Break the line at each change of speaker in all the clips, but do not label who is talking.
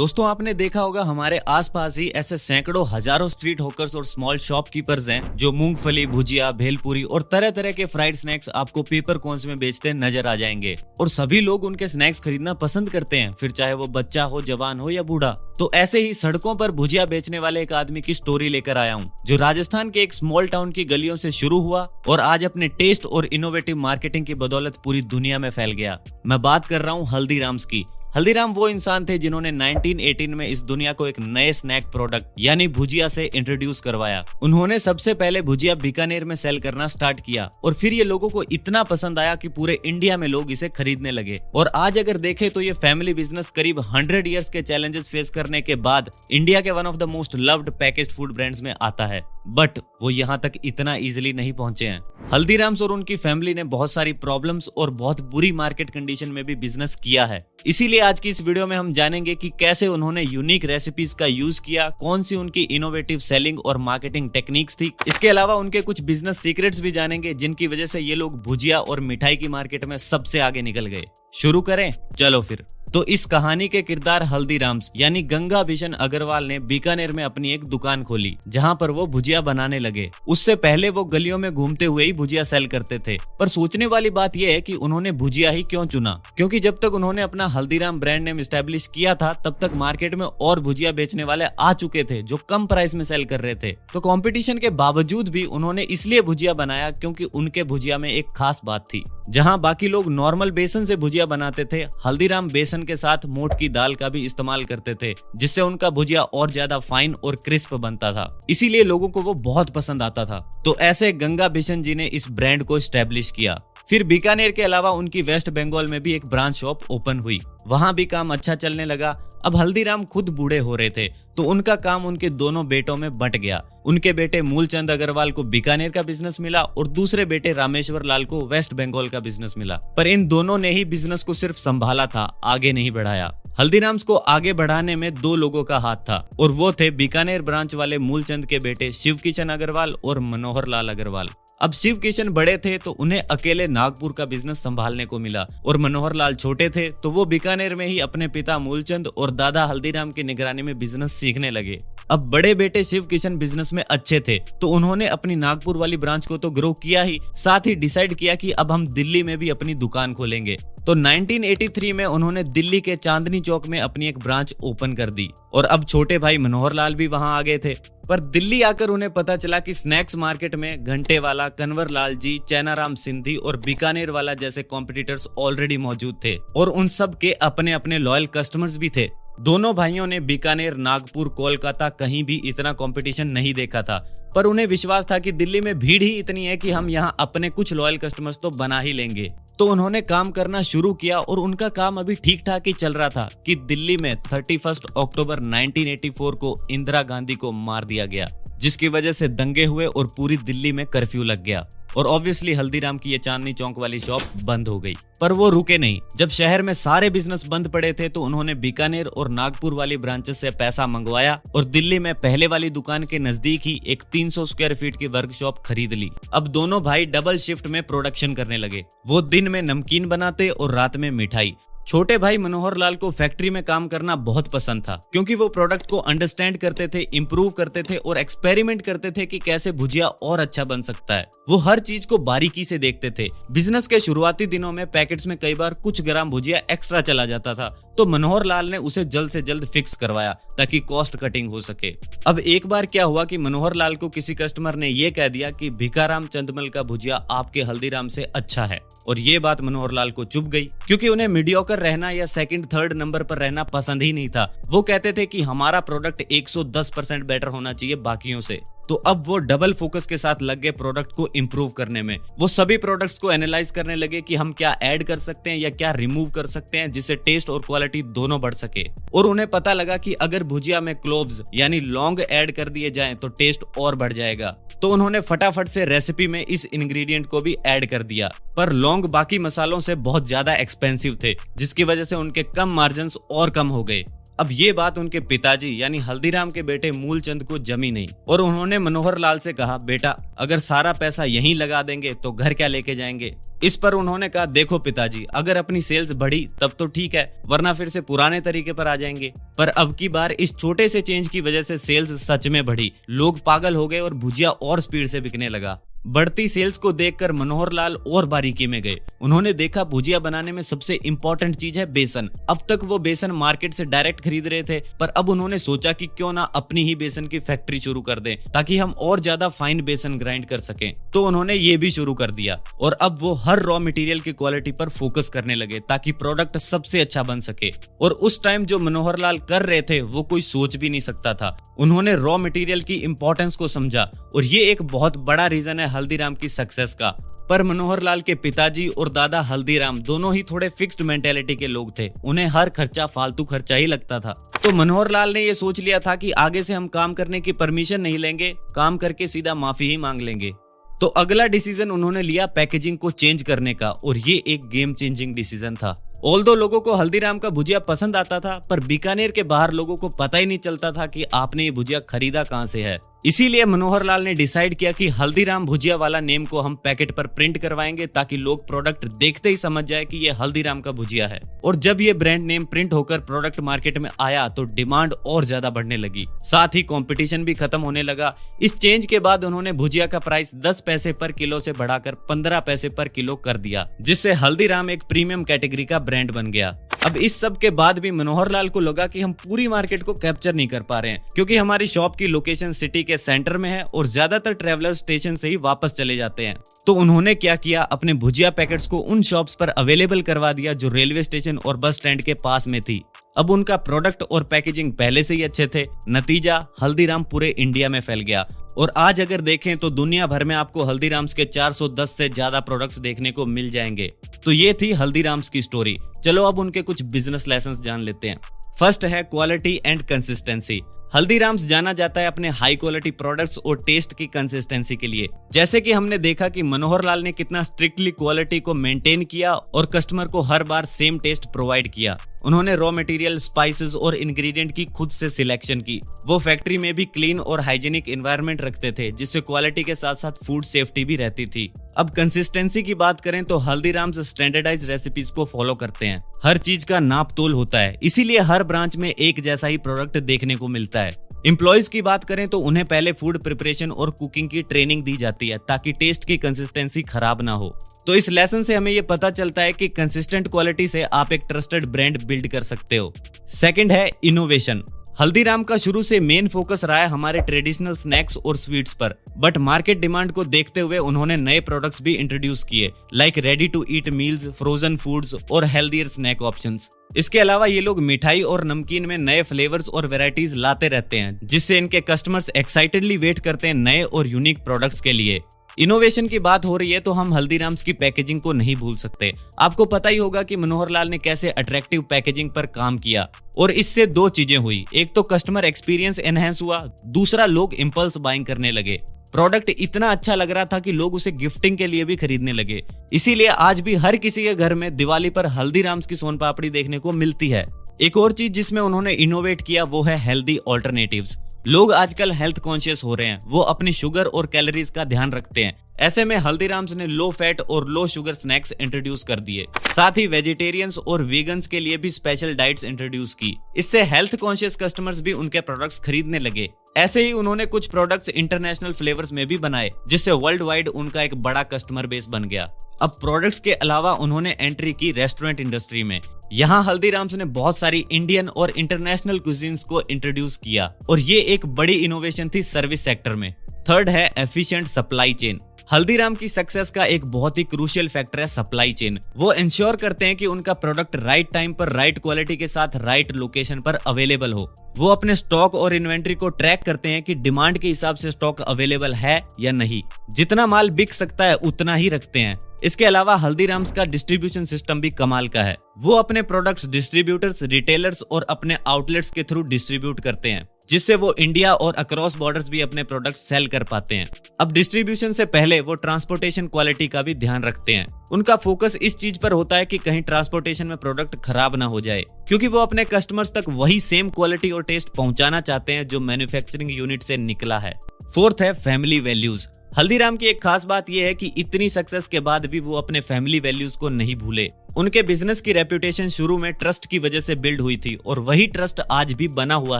दोस्तों आपने देखा होगा हमारे आसपास ही ऐसे सैकड़ों हजारों स्ट्रीट होकर्स और स्मॉल शॉपकीपर्स हैं जो मूंगफली, भुजिया, भेलपुरी और तरह तरह के फ्राइड स्नैक्स आपको पेपर कोन्स में बेचते नजर आ जाएंगे। और सभी लोग उनके स्नैक्स खरीदना पसंद करते हैं, फिर चाहे वो बच्चा हो, जवान हो या बूढ़ा। तो ऐसे ही सड़कों पर भुजिया बेचने वाले एक आदमी की स्टोरी लेकर आया हूँ, जो राजस्थान के एक स्मॉल टाउन की गलियों से शुरू हुआ और आज अपने टेस्ट और इनोवेटिव मार्केटिंग की बदौलत पूरी दुनिया में फैल गया। मैं बात कर रहा हूँ हल्दीराम्स की। हल्दीराम वो इंसान थे जिन्होंने 1918 में इस दुनिया को एक नए स्नैक प्रोडक्ट यानी भुजिया से इंट्रोड्यूस करवाया। उन्होंने सबसे पहले भुजिया बीकानेर में सेल करना स्टार्ट किया और फिर ये लोगों को इतना पसंद आया कि पूरे इंडिया में लोग इसे खरीदने लगे। और आज अगर देखें तो ये फैमिली बिजनेस करीब 100 इयर्स के चैलेंजेस फेस करने के बाद इंडिया के one of the most loved packaged food brands में आता है। बट वो यहाँ तक इतना इजीली नहीं पहुंचे हैं। हल्दीराम्स और उनकी फैमिली ने बहुत सारी प्रॉब्लम्स और बहुत बुरी मार्केट कंडीशन में भी बिजनेस किया है। इसीलिए आज की इस वीडियो में हम जानेंगे कि कैसे उन्होंने यूनिक रेसिपीज का यूज किया, कौन सी उनकी इनोवेटिव सेलिंग और मार्केटिंग टेक्निक्स थी। इसके अलावा उनके कुछ बिजनेस सीक्रेट्स भी जानेंगे जिनकी वजह से ये लोग भुजिया और मिठाई की मार्केट में सबसे आगे निकल गए। शुरू करें, चलो फिर। तो इस कहानी के किरदार हल्दीराम्स यानी गंगा बिशन अग्रवाल ने बीकानेर में अपनी एक दुकान खोली जहां पर वो भुजिया बनाने लगे। उससे पहले वो गलियों में घूमते हुए ही भुजिया सेल करते थे। पर सोचने वाली बात यह है कि उन्होंने भुजिया ही क्यों चुना, क्योंकि जब तक उन्होंने अपना हल्दीराम ब्रांड नेम एस्टेब्लिश किया था तब तक मार्केट में और भुजिया बेचने वाले आ चुके थे जो कम प्राइस में सेल कर रहे थे। तो कंपटीशन के बावजूद भी उन्होंने इसलिए भुजिया बनाया क्योंकि उनके भुजिया में एक खास बात थी। जहां बाकी लोग नॉर्मल बेसन से भुजिया बनाते थे, हल्दीराम बेसन के साथ मोठ की दाल का भी इस्तेमाल करते थे, जिससे उनका भुजिया और ज्यादा फाइन और क्रिस्प बनता था। इसीलिए लोगों को वो बहुत पसंद आता था। तो ऐसे गंगा बिशन जी ने इस ब्रांड को स्टैब्लिश किया। फिर बीकानेर के अलावा उनकी वेस्ट बंगाल में भी एक ब्रांच शॉप ओपन हुई। वहां भी काम अच्छा चलने लगा। अब हल्दीराम खुद बूढ़े हो रहे थे तो उनका काम उनके दोनों बेटों में बंट गया। उनके बेटे मूलचंद अग्रवाल को बीकानेर का बिजनेस मिला और दूसरे बेटे रामेश्वर लाल को वेस्ट बंगाल का बिजनेस मिला। पर इन दोनों ने ही बिजनेस को सिर्फ संभाला था, आगे नहीं बढ़ाया। हल्दीराम्स को आगे बढ़ाने में दो लोगों का हाथ था और वो थे बीकानेर ब्रांच वाले मूलचंद के बेटे शिव किशन अग्रवाल और मनोहर लाल अग्रवाल। अब शिव किशन बड़े थे तो उन्हें अकेले नागपुर का बिजनेस संभालने को मिला और मनोहर लाल छोटे थे तो वो बीकानेर में ही अपने पिता मूलचंद और दादा हल्दीराम की निगरानी में बिजनेस सीखने लगे। अब बड़े बेटे शिव किशन बिजनेस में अच्छे थे तो उन्होंने अपनी नागपुर वाली ब्रांच को तो ग्रो किया ही, साथ ही डिसाइड किया कि अब हम दिल्ली में भी अपनी दुकान खोलेंगे। तो 1983 में उन्होंने दिल्ली के चांदनी चौक में अपनी एक ब्रांच ओपन कर दी और अब छोटे भाई मनोहर लाल भी वहां आ गए थे। पर दिल्ली आकर उन्हें पता चला कि स्नैक्स मार्केट में घंटे वाला, कन्वर लाल जी, चैनाराम सिंधी और बीकानेर वाला जैसे कॉम्पिटिटर्स ऑलरेडी मौजूद थे और उन सब के अपने अपने लॉयल कस्टमर्स भी थे। दोनों भाइयों ने बीकानेर, नागपुर, कोलकाता कहीं भी इतना कंपटीशन नहीं देखा था, पर उन्हें विश्वास था कि दिल्ली में भीड़ ही इतनी है कि हम यहाँ अपने कुछ लॉयल कस्टमर्स तो बना ही लेंगे। तो उन्होंने काम करना शुरू किया और उनका काम अभी ठीक ठाक ही चल रहा था कि दिल्ली में 31 अक्टूबर 1984 को इंदिरा गांधी को मार दिया गया, जिसकी वजह से दंगे हुए और पूरी दिल्ली में कर्फ्यू लग गया और ऑब्वियसली हल्दीराम की ये चांदनी चौक वाली शॉप बंद हो गई। पर वो रुके नहीं। जब शहर में सारे बिजनेस बंद पड़े थे तो उन्होंने बीकानेर और नागपुर वाली ब्रांचेस से पैसा मंगवाया और दिल्ली में पहले वाली दुकान के नजदीक ही एक 300 स्क्वायर फीट की वर्कशॉप खरीद ली। अब दोनों भाई डबल शिफ्ट में प्रोडक्शन करने लगे। वो दिन में नमकीन बनाते और रात में मिठाई। छोटे भाई मनोहर लाल को फैक्ट्री में काम करना बहुत पसंद था क्योंकि वो प्रोडक्ट को अंडरस्टैंड करते थे, इंप्रूव करते थे और एक्सपेरिमेंट करते थे कि कैसे भुजिया और अच्छा बन सकता है। वो हर चीज को बारीकी से देखते थे। बिजनेस के शुरुआती दिनों में पैकेट्स में कई बार कुछ ग्राम भुजिया एक्स्ट्रा चला जाता था तो मनोहर लाल ने उसे जल्द से जल्द फिक्स करवाया ताकि कॉस्ट कटिंग हो सके। अब एक बार क्या हुआ कि मनोहर लाल को किसी कस्टमर ने ये कह दिया कि भिकाराम चंदमल का भुजिया आपके हल्दीराम से अच्छा है और ये बात मनोहर लाल को चुभ गई क्योंकि उन्हें मीडियोकर रहना या सेकंड थर्ड नंबर पर रहना पसंद ही नहीं था। वो कहते थे कि हमारा प्रोडक्ट 110% बेटर होना चाहिए बाकियों से। तो अब वो डबल फोकस के साथ लग गए प्रोडक्ट को इंप्रूव करने में। वो सभी प्रोडक्ट्स को एनालाइज करने लगे कि हम क्या ऐड कर सकते हैं या क्या रिमूव कर सकते हैं जिससे टेस्ट और क्वालिटी दोनों बढ़ सके। और उन्हें पता लगा कि अगर भुजिया में क्लोव्स यानी लौंग ऐड कर दिए जाएं तो टेस्ट और बढ़ जाएगा। तो उन्होंने फटाफट से रेसिपी में इस इंग्रेडिएंट को भी ऐड कर दिया। पर लौंग बाकी मसालों से बहुत ज्यादा एक्सपेंसिव थे जिसकी वजह से उनके कम मार्जिन्स और कम हो गए। अब ये बात उनके पिताजी यानी हल्दीराम के बेटे मूलचंद को जमी नहीं और उन्होंने मनोहर लाल से कहा, बेटा अगर सारा पैसा यहीं लगा देंगे तो घर क्या लेके जाएंगे। इस पर उन्होंने कहा, देखो पिताजी, अगर अपनी सेल्स बढ़ी तब तो ठीक है, वरना फिर से पुराने तरीके पर आ जाएंगे। पर अब की बार इस छोटे से चेंज की वजह से सेल्स सच में बढ़ी, लोग पागल हो गए और भुजिया और स्पीड से बिकने लगा। बढ़ती सेल्स को देखकर मनोहर लाल और बारीकी में गए। उन्होंने देखा भुजिया बनाने में सबसे इम्पोर्टेंट चीज है बेसन। अब तक वो बेसन मार्केट से डायरेक्ट खरीद रहे थे, पर अब उन्होंने सोचा कि क्यों ना अपनी ही बेसन की फैक्ट्री शुरू कर दें ताकि हम और ज्यादा फाइन बेसन ग्राइंड कर सकें। तो उन्होंने ये भी शुरू कर दिया और अब वो हर रॉ मटेरियल की क्वालिटी पर फोकस करने लगे ताकि प्रोडक्ट सबसे अच्छा बन सके। और उस टाइम जो मनोहर लाल कर रहे थे वो कोई सोच भी नहीं सकता था। उन्होंने रॉ मटेरियल की इंपॉर्टेंस को समझा और ये एक बहुत बड़ा रीजन है हल्दीराम की सक्सेस का। पर मनोहर लाल के पिताजी और दादा हल्दीराम दोनों ही थोड़े फिक्स्ड मेंटेलिटी के लोग थे। उन्हें हर खर्चा फालतू खर्चा ही लगता था। तो मनोहर लाल ने ये सोच लिया था कि आगे से हम काम करने की परमिशन नहीं लेंगे, काम करके सीधा माफी ही मांग लेंगे। तो अगला डिसीजन उन्होंने लिया पैकेजिंग को चेंज करने का और ये एक गेम चेंजिंग डिसीजन था। ऑल्दो लोगों को हल्दीराम का भुजिया पसंद आता था, पर बीकानेर के बाहर लोगों को पता ही नहीं चलता था कि आपने ये भुजिया खरीदा कहां से है। इसीलिए मनोहर लाल ने डिसाइड किया कि हल्दीराम भुजिया वाला नेम को हम पैकेट पर प्रिंट करवाएंगे ताकि लोग प्रोडक्ट देखते ही समझ जाए कि ये हल्दीराम का भुजिया है। और जब ये ब्रांड नेम प्रिंट होकर प्रोडक्ट मार्केट में आया तो डिमांड और ज्यादा बढ़ने लगी, साथ ही कंपटीशन भी खत्म होने लगा। इस चेंज के बाद उन्होंने भुजिया का प्राइस 10 पैसे पर किलो से बढ़ाकर 15 पैसे पर किलो कर दिया, जिससे हल्दीराम एक प्रीमियम कैटेगरी का ब्रांड बन गया। अब इस सब के बाद भी मनोहर लाल को लगा कि हम पूरी मार्केट को कैप्चर नहीं कर पा रहे हैं, क्योंकि हमारी शॉप की लोकेशन सिटी के सेंटर में है और ज्यादातर ट्रेवलर स्टेशन से ही वापस चले जाते हैं। तो उन्होंने क्या किया, अपने भुजिया पैकेट्स को उन शॉप्स पर अवेलेबल करवा दिया जो रेलवे स्टेशन और बस स्टैंड के पास में थी। अब उनका प्रोडक्ट और पैकेजिंग पहले से ही अच्छे थे। नतीजा, हल्दीराम पूरे इंडिया में फैल गया और आज अगर देखें तो दुनिया भर में आपको हल्दीराम्स के 410 से ज्यादा प्रोडक्ट्स देखने को मिल जाएंगे। तो ये थी हल्दीराम्स की स्टोरी। चलो अब उनके कुछ बिजनेस लेसन्स जान लेते हैं। फर्स्ट है क्वालिटी एंड कंसिस्टेंसी। हल्दीराम्स जाना जाता है अपने हाई क्वालिटी प्रोडक्ट्स और टेस्ट की कंसिस्टेंसी के लिए। जैसे कि हमने देखा कि मनोहर लाल ने कितना स्ट्रिक्टली क्वालिटी को मेंटेन किया और कस्टमर को हर बार सेम टेस्ट प्रोवाइड किया। उन्होंने रॉ मटेरियल, स्पाइसेस और इंग्रेडिएंट की खुद से सिलेक्शन की। वो फैक्ट्री में भी क्लीन और हाइजीनिक एनवायरनमेंट रखते थे, जिससे क्वालिटी के साथ साथ फूड सेफ्टी भी रहती थी। अब कंसिस्टेंसी की बात करें तो हल्दीराम्स स्टैंडर्डाइज रेसिपीज को फॉलो करते हैं। हर चीज का नाप तोल होता है, इसीलिए हर ब्रांच में एक जैसा ही प्रोडक्ट देखने को मिलता है। एम्प्लॉइज की बात करें तो उन्हें पहले फूड प्रिपरेशन और कुकिंग की ट्रेनिंग दी जाती है ताकि टेस्ट की कंसिस्टेंसी खराब ना हो। तो इस लेसन से हमें ये पता चलता है कि कंसिस्टेंट क्वालिटी से आप एक ट्रस्टेड ब्रांड बिल्ड कर सकते हो। सेकंड है इनोवेशन। हल्दीराम का शुरू से मेन फोकस रहा है हमारे ट्रेडिशनल स्नैक्स और स्वीट्स पर, बट मार्केट डिमांड को देखते हुए उन्होंने नए प्रोडक्ट्स भी इंट्रोड्यूस किए, like ready to eat meals, frozen foods और हेल्दियर स्नैक ऑप्शंस। इसके अलावा ये लोग मिठाई और नमकीन में नए फ्लेवर्स और वैरायटीज लाते रहते हैं, जिससे इनके कस्टमर्स एक्साइटेडली वेट करते हैं नए और यूनिक प्रोडक्ट्स के लिए। इनोवेशन की बात हो रही है तो हम हल्दीराम्स की पैकेजिंग को नहीं भूल सकते। आपको पता ही होगा कि मनोहर लाल ने कैसे अट्रैक्टिव पैकेजिंग पर काम किया और इससे दो चीजें हुई, एक तो कस्टमर एक्सपीरियंस एनहेंस हुआ, दूसरा लोग इंपल्स बाइंग करने लगे। प्रोडक्ट इतना अच्छा लग रहा था कि लोग उसे गिफ्टिंग के लिए भी खरीदने लगे। इसीलिए आज भी हर किसी के घर में दिवाली पर हल्दीराम्स की सोन पापड़ी देखने को मिलती है। एक और चीज जिसमें उन्होंने इनोवेट किया वो है हेल्दी ऑल्टरनेटिव्स। लोग आजकल हेल्थ कॉन्शियस हो रहे हैं, वो अपनी शुगर और कैलोरीज का ध्यान रखते हैं। ऐसे में हल्दीराम्स ने लो फैट और लो शुगर स्नैक्स इंट्रोड्यूस कर दिए। साथ ही वेजिटेरियंस और वीगन्स के लिए भी स्पेशल डाइट्स इंट्रोड्यूस की। इससे हेल्थ कॉन्शियस कस्टमर्स भी उनके प्रोडक्ट्स खरीदने लगे। ऐसे ही उन्होंने कुछ प्रोडक्ट्स इंटरनेशनल फ्लेवर्स में भी बनाए, जिससे वर्ल्ड वाइड उनका एक बड़ा कस्टमर बेस बन गया। अब प्रोडक्ट्स के अलावा उन्होंने एंट्री की रेस्टोरेंट इंडस्ट्री में। यहाँ हल्दीराम्स ने बहुत सारी इंडियन और इंटरनेशनल कुजीन्स को इंट्रोड्यूस किया और ये एक बड़ी इनोवेशन थी सर्विस सेक्टर में। थर्ड है एफिशिएंट सप्लाई चेन। हल्दीराम की सक्सेस का एक बहुत ही क्रूशियल फैक्टर है सप्लाई चेन। वो इंश्योर करते हैं कि उनका प्रोडक्ट राइट टाइम पर राइट क्वालिटी के साथ राइट लोकेशन पर अवेलेबल हो। वो अपने स्टॉक और इन्वेंट्री को ट्रैक करते हैं कि डिमांड के हिसाब से स्टॉक अवेलेबल है या नहीं। जितना माल बिक सकता है उतना ही रखते हैं। इसके अलावा हल्दीराम्स का डिस्ट्रीब्यूशन सिस्टम भी कमाल का है। वो अपने प्रोडक्ट्स डिस्ट्रीब्यूटर्स, रिटेलर्स और अपने आउटलेट्स के थ्रू डिस्ट्रीब्यूट करते हैं, जिससे वो इंडिया और अक्रॉस बॉर्डर्स भी अपने प्रोडक्ट सेल कर पाते हैं। अब डिस्ट्रीब्यूशन से पहले वो ट्रांसपोर्टेशन क्वालिटी का भी ध्यान रखते हैं। उनका फोकस इस चीज पर होता है कि कहीं ट्रांसपोर्टेशन में प्रोडक्ट खराब ना हो जाए, क्योंकि वो अपने कस्टमर्स तक वही सेम क्वालिटी और टेस्ट पहुंचाना चाहते हैं जो मैन्युफैक्चरिंग यूनिट से निकला है। फोर्थ है फैमिली वैल्यूज। हल्दीराम की एक खास बात यह है कि इतनी सक्सेस के बाद भी वो अपने फैमिली वैल्यूज को नहीं भूले। उनके बिजनेस की रेपुटेशन शुरू में ट्रस्ट की वजह से बिल्ड हुई थी और वही ट्रस्ट आज भी बना हुआ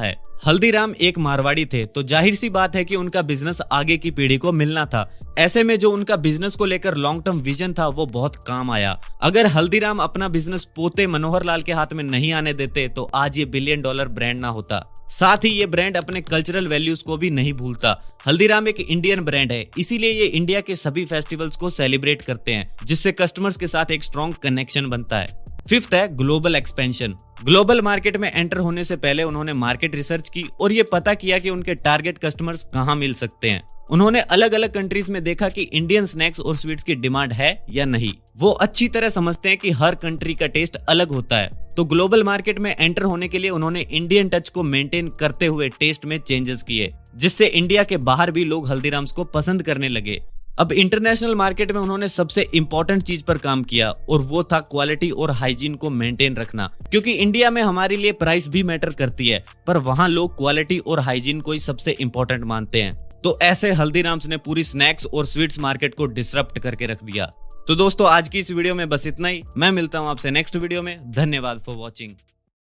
है। हल्दीराम एक मारवाड़ी थे, तो जाहिर सी बात है कि उनका बिजनेस आगे की पीढ़ी को मिलना था। ऐसे में जो उनका बिजनेस को लेकर लॉन्ग टर्म विजन था वो बहुत काम आया। अगर हल्दीराम अपना बिजनेस पोते मनोहर लाल के हाथ में नहीं आने देते तो आज ये $1 बिलियन ब्रांड ना होता। साथ ही ये ब्रांड अपने कल्चरल वैल्यूज को भी नहीं भूलता। हल्दीराम एक इंडियन ब्रांड है, इसीलिए ये इंडिया के सभी फेस्टिवल्स को सेलिब्रेट करते हैं, जिससे कस्टमर्स के साथ एक स्ट्रॉन्ग कनेक्शन बनता है। फिफ्थ है ग्लोबल एक्सपेंशन। ग्लोबल मार्केट में एंटर होने से पहले उन्होंने मार्केट रिसर्च की और ये पता किया कि उनके टारगेट कस्टमर्स कहाँ मिल सकते हैं। उन्होंने अलग अलग कंट्रीज में देखा कि इंडियन स्नैक्स और स्वीट्स की डिमांड है या नहीं। वो अच्छी तरह समझते हैं कि हर कंट्री का टेस्ट अलग होता है, तो ग्लोबल मार्केट में एंटर होने के लिए उन्होंने इंडियन टच को मेंटेन करते हुए टेस्ट में चेंजेस किए, जिससे इंडिया के बाहर भी लोग हल्दीराम्स को पसंद करने लगे। अब इंटरनेशनल मार्केट में उन्होंने सबसे इंपॉर्टेंट चीज पर काम किया और वो था क्वालिटी और हाइजीन को मेंटेन रखना, क्योंकि इंडिया में हमारे लिए प्राइस भी मैटर करती है, पर वहां लोग क्वालिटी और हाइजीन को ही सबसे इंपॉर्टेंट मानते हैं। तो ऐसे हल्दीराम्स ने पूरी स्नैक्स और स्वीट्स मार्केट को डिसरप्ट करके रख दिया। तो दोस्तों आज की इस वीडियो में बस इतना ही। मैं मिलता हूं आपसे नेक्स्ट वीडियो में। धन्यवाद फॉर वॉचिंग।